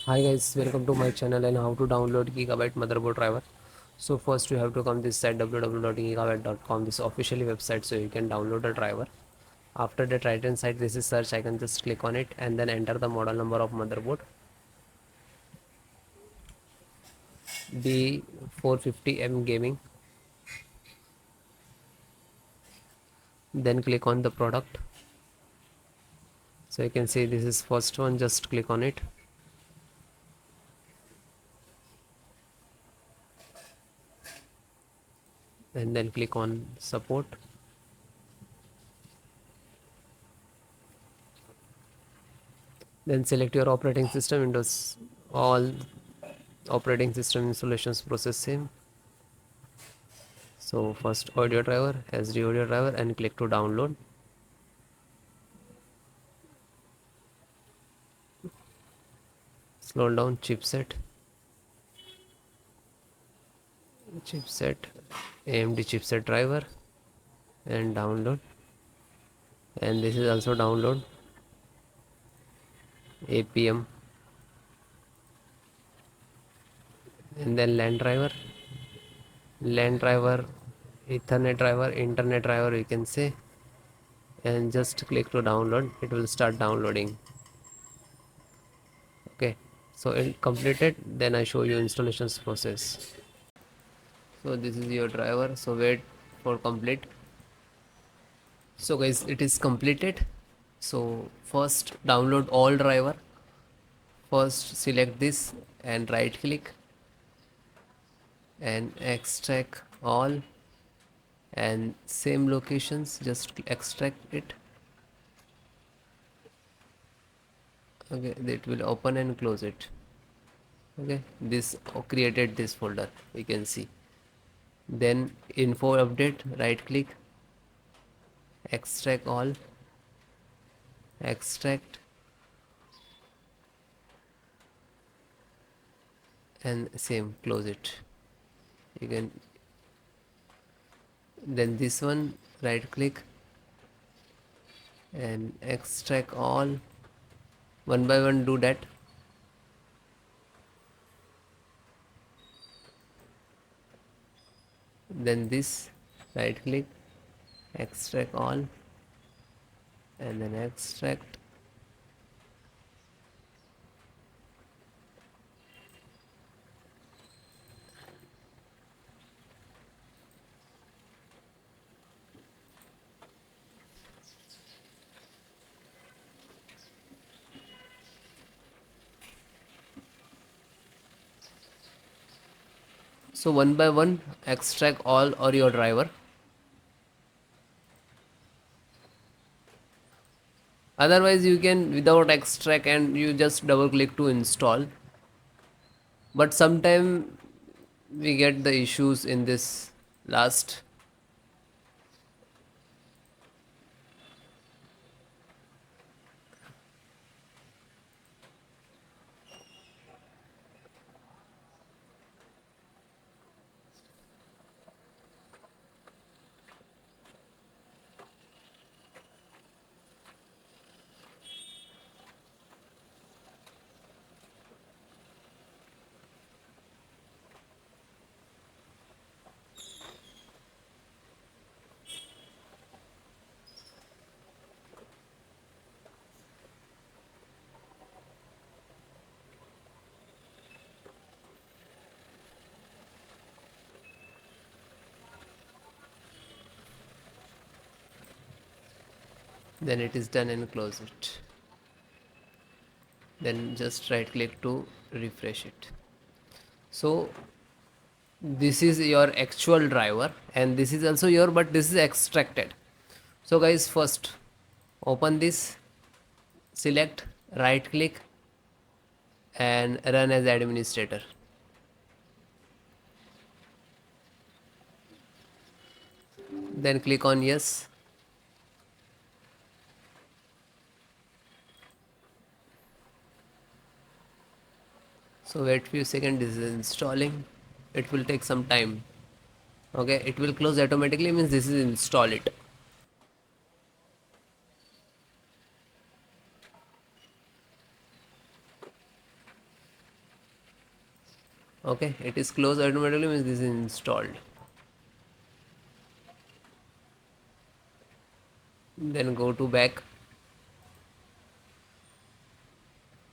Hi guys, welcome to my channel and how to download Gigabyte motherboard driver. So first you have to come this site www.gigabyte.com, this officially website, so you can download the driver. After that, right hand side this is search, I can just click on it and then enter the model number of motherboard B450M gaming. Then click on the product. So you can see this is first one, just click on it. And then click on support. Then select your operating system, Windows. All operating system installations process same. So first audio driver, SD audio driver, and click to download. Scroll down, chipset, AMD chipset driver, and download. And this is also download APM. And then LAN driver, Ethernet driver, internet driver you can say, and just click to download. It will start downloading. Okay, so it completed. Then I show you installations process. So this is your driver, so wait for complete. So guys, it is completed. So first download all driver. First select this and right click and extract all, and same locations just extract it. Okay, it will open and close it. Okay, this created this folder, you can see. Then info update, right click, extract all, extract, and same close it. You can, then this one right click and extract all, one by one do that. Then this right click, extract all, and then extract. So one by one extract all or your driver. Otherwise you can without extract and you just double click to install. But sometime we get the issues in this last. Then it is done and close it. Then just right click to refresh it. So this is your actual driver and this is also your, but this is extracted. So guys, first open this, select, right click and run as administrator. Then click on yes. So wait few seconds, this is installing. It will take some time. Okay, it will close automatically, means this is install it. Okay, it is closed automatically means this is installed. Then go to back,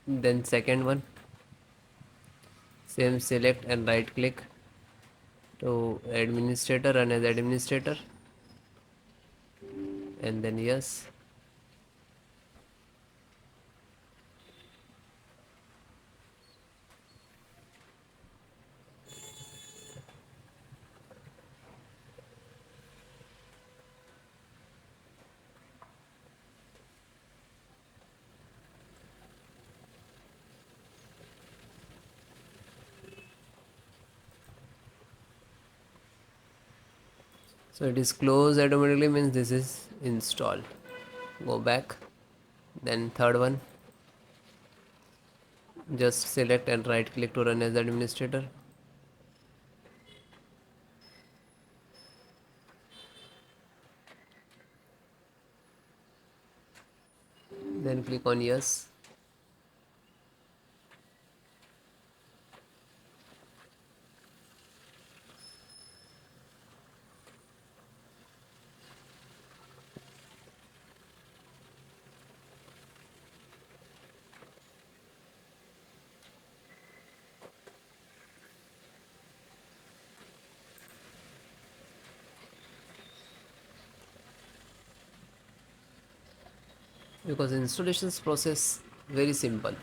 then second one, same, select and right click to administrator, run as administrator, and then yes. So it is closed automatically means this is installed. Go back, then third one, just select and right click to run as administrator, then click on yes. Because installations process very simple.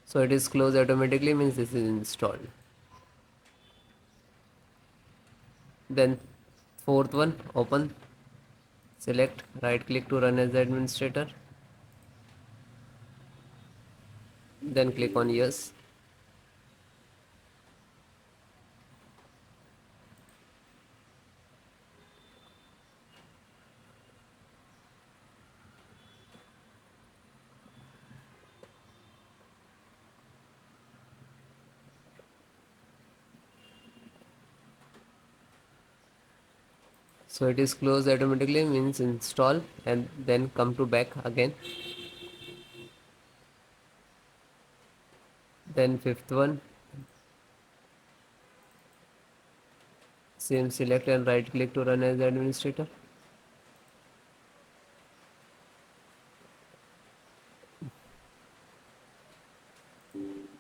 So it is closed automatically means this is installed. Then fourth one, open, select, right click to run as administrator, then click on yes. So it is closed automatically means install, and then come to back again. Then fifth one, same, select and right click to run as administrator,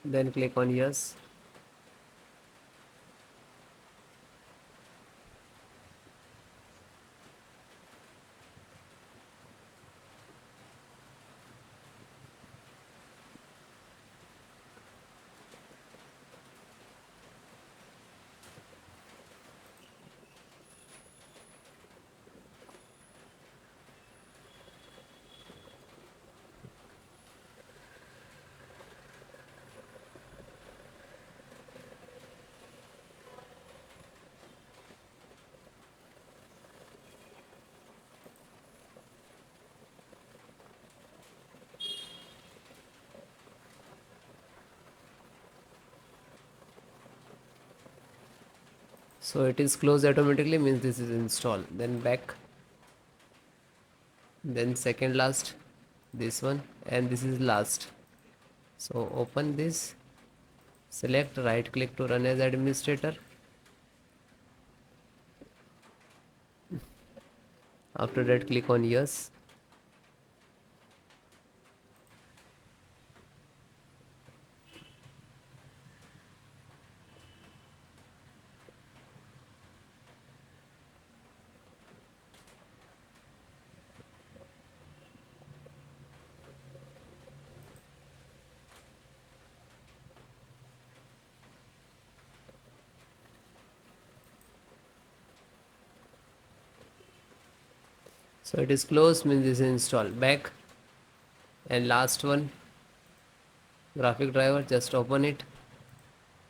then click on yes. So it is closed automatically means this is installed. Then back, then second last, this one, and this is last. So open this, select, right click to run as administrator. After that, click on yes. So it is closed means this is installed. Back, and last one, graphic driver, just open it,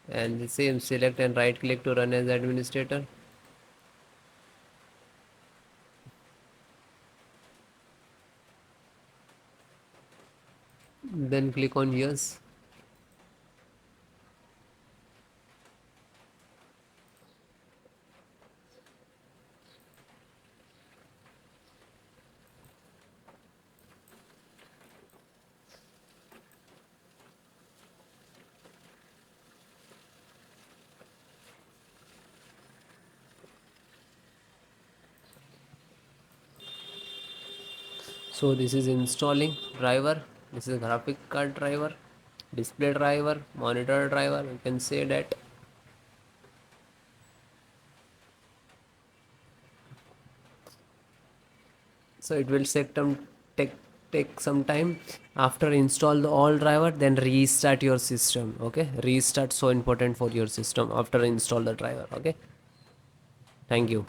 and the same, select and right click to run as administrator, then click on yes. So this is installing driver, this is graphic card driver, display driver, monitor driver, you can say that. So it will take take some time. After install the all driver, then restart your system. Okay, restart so important for your system after install the driver. Okay, thank you.